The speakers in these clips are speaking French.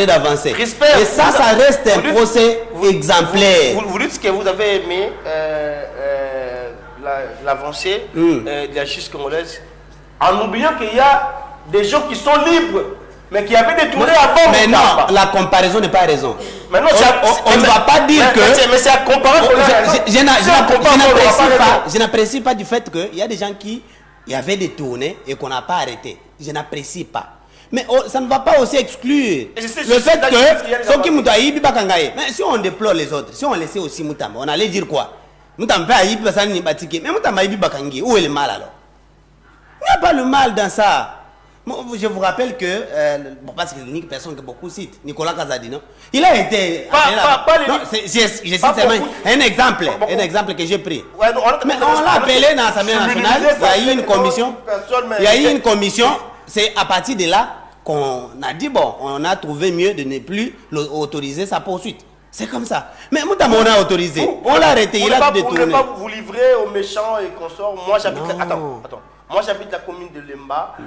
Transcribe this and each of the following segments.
d'avancer. Et ça, ça reste un procès exemplaire. Vous dites que vous avez aimé l'avancée de la justice congolaise en oubliant qu'il y a des gens qui sont libres, mais qui avaient détourné avant. Mais non, la comparaison n'est pas raison. Mais non, on ne va pas dire que... Mais c'est à comparer. Je n'apprécie pas du fait qu'il y a des gens qui avaient détourné et qu'on n'a pas arrêté. Je n'apprécie pas. Mais ça ne va pas aussi exclure le fait que... Mais si on déplore les autres, si on laissait aussi Moutamba, on allait dire quoi? Moutamba a Ibi Basani Batike, mais Moutamba a Ibi Bakangi, où est le mal alors? Il n'y a pas le mal dans ça. Je vous rappelle que, parce que l'unique personne que beaucoup citent, Nicolas Kazadi, non? Il a été... Je cite seulement un exemple que j'ai pris. Mais on l'a appelé dans l'Assemblée nationale, il y a eu une commission. Il y a eu une commission, c'est à partir de là qu'on a dit, bon, on a trouvé mieux de ne plus autoriser sa poursuite. C'est comme ça. Mais Moutamba, on a autorisé. On l'a arrêté, il a détourné. Pour ne pas vous livrer aux méchants et consorts, moi j'habite... Attends. Moi j'habite la commune de Lemba.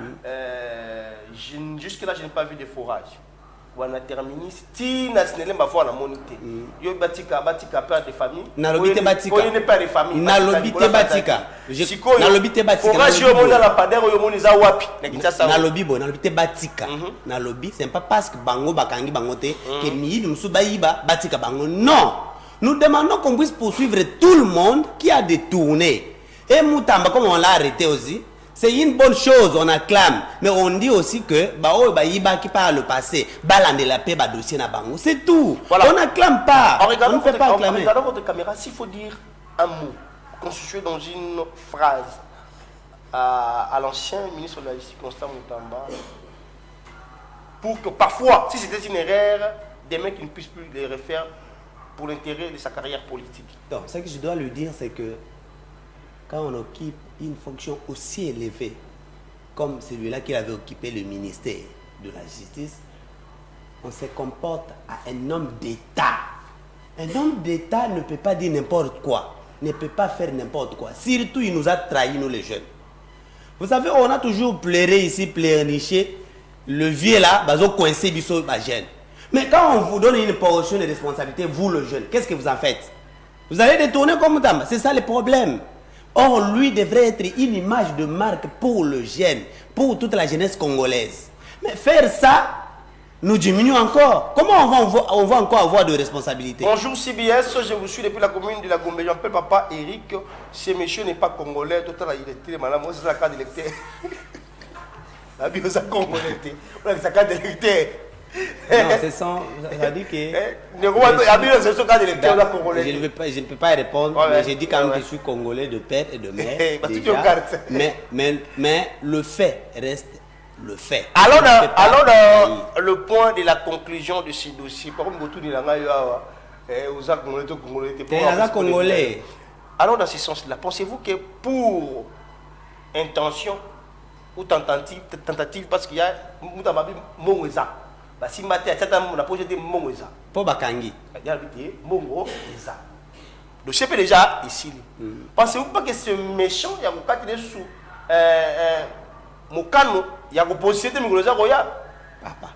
Jusque-là, je n'ai pas vu de forage. On a terminé. Si national ma foi la monité. Yo batika père de famille. Nalobite batika. Yo n'est pas de famille. Nalobite batika. Nalobite batika. Forage yo mona la padère yo mona za wapi. Nalobibo nalobite batika. Nalobi c'est pas parce que bango bakangi bangote que mi musuba iba batika bango. Non. Nous demandons qu'on puisse poursuivre tout le monde qui a détourné. Et Moutamba, comme on l'a arrêté aussi, c'est une bonne chose, on acclame. Mais on dit aussi que Baïba qui parle le passé, balande la paix, dossier na bango. C'est tout. Voilà. On n'acclame pas. On ne peut pas acclamer. Regardons votre caméra, s'il faut dire un mot constitué dans une phrase à l'ancien ministre de la Justice, Constant Moutamba, pour que parfois, si c'était une erreur, des mecs qui ne puissent plus les refaire pour l'intérêt de sa carrière politique. Donc, ce que je dois lui dire, c'est que quand on occupe une fonction aussi élevée comme celui-là qu'il avait occupé le ministère de la Justice, on se comporte à un homme d'État. Un homme d'État ne peut pas dire n'importe quoi, ne peut pas faire n'importe quoi. Surtout, il nous a trahis, nous les jeunes. Vous savez, on a toujours pleuré ici, pleurniché, le vieux là, bazo coincé, biso, jeune. Mais quand on vous donne une portion de responsabilité, vous le jeune, qu'est-ce que vous en faites? Vous allez détourner comme Moutamba, c'est ça le problème. Or, lui devrait être une image de marque pour le jeune, pour toute la jeunesse congolaise. Mais faire ça, nous diminuons encore. Comment on va encore avoir de responsabilités? Bonjour CBS, je vous suis depuis la commune de la Gombe. J'appelle papa Eric. Ce monsieur n'est pas congolais. Total, il est madame. Moi, c'est la carte d'électeur. La bio, c'est congolais. C'est la carte d'électeur. Non, c'est sans. Ça dit que. Je ne peux pas répondre, mais j'ai dit quand même que je suis congolais de père et de mère. Déjà, mais le fait reste le fait. Alors, dans le point de la conclusion de ce dossier, par exemple, Congolais. Alors, dans ce sens-là, pensez-vous que pour intention ou tentative, parce qu'il y a si matin on a posé des mots pour Bakangi le chef est déjà ici. Pensez-vous pas que ce méchant il y a un cas qui est sous Mokano il y a posé des mots papa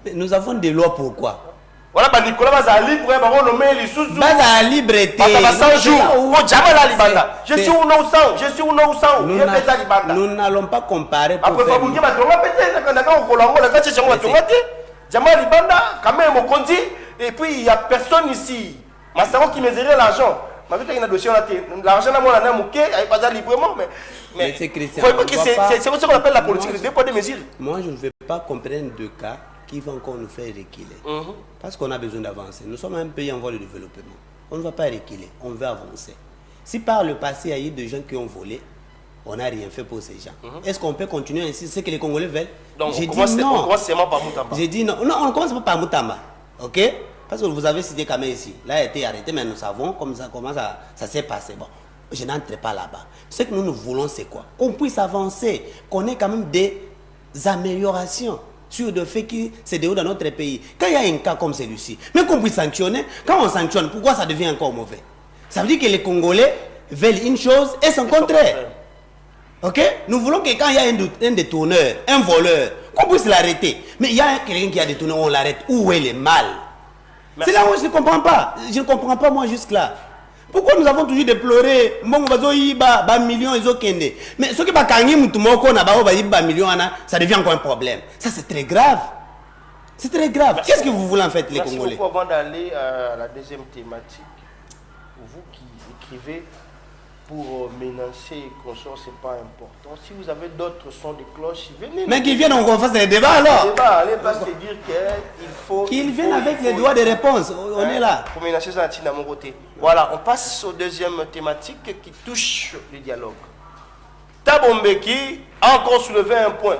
mais nous avons des lois pourquoi voilà bah Nicolas va libre va nommer les sous va liberté je suis nous n'allons pas comparer pour faire Jamal Libanda, quand même, on dit, et puis il n'y a personne ici. Massaro qui mesurait l'argent. L'argent, on a un mouquet, il n'y a pas de librement, mais c'est ce qu'on appelle la politique, des poids de mesures. Moi, je ne veux pas comprendre deux cas qui vont encore nous faire reculer. Parce qu'on a besoin d'avancer. Nous sommes un pays en voie de développement. On ne va pas reculer, on veut avancer. Si par le passé, il y a eu des gens qui ont volé, on n'a rien fait pour ces gens. Est-ce qu'on peut continuer ainsi? C'est ce que les Congolais veulent? Donc, on commence seulement par Moutamba. J'ai dit non. Non, on ne commence pas par Moutamba. Ok? Parce que vous avez cité quand même ici. Là, il a été arrêté, mais nous savons comment ça s'est passé. Bon, je n'entre pas là-bas. Ce que nous voulons, c'est quoi? Qu'on puisse avancer, qu'on ait quand même des améliorations sur le fait qui se déroule dans notre pays. Quand il y a un cas comme celui-ci, mais qu'on puisse sanctionner, quand on sanctionne, pourquoi ça devient encore mauvais? Ça veut dire que les Congolais veulent une chose et son contraire. Ok? Nous voulons que quand il y a un détourneur, un voleur, qu'on puisse l'arrêter. Mais il y a quelqu'un qui a détourné, on l'arrête. Où est le mal? C'est là où je ne comprends pas. Je ne comprends pas, moi, jusque-là. Pourquoi nous avons toujours déploré millions mais ce qui va millions, ça devient encore un problème. Ça, c'est très grave. C'est très grave. Qu'est-ce que vous voulez en fait, les Congolais? Beaucoup avant d'aller à la deuxième thématique, vous qui écrivez pour menacer et consort, c'est pas important. Si vous avez d'autres sons de cloche, venez. Mais qu'ils viennent, on fasse des débats alors. Allez pas se dire qu'il faut. Qu'ils viennent avec les droits de réponse. On est là. Pour menacer ça à mon côté. Voilà, on passe aux deuxième thématique qui touche le dialogue. Tabombeki a encore soulevé un point.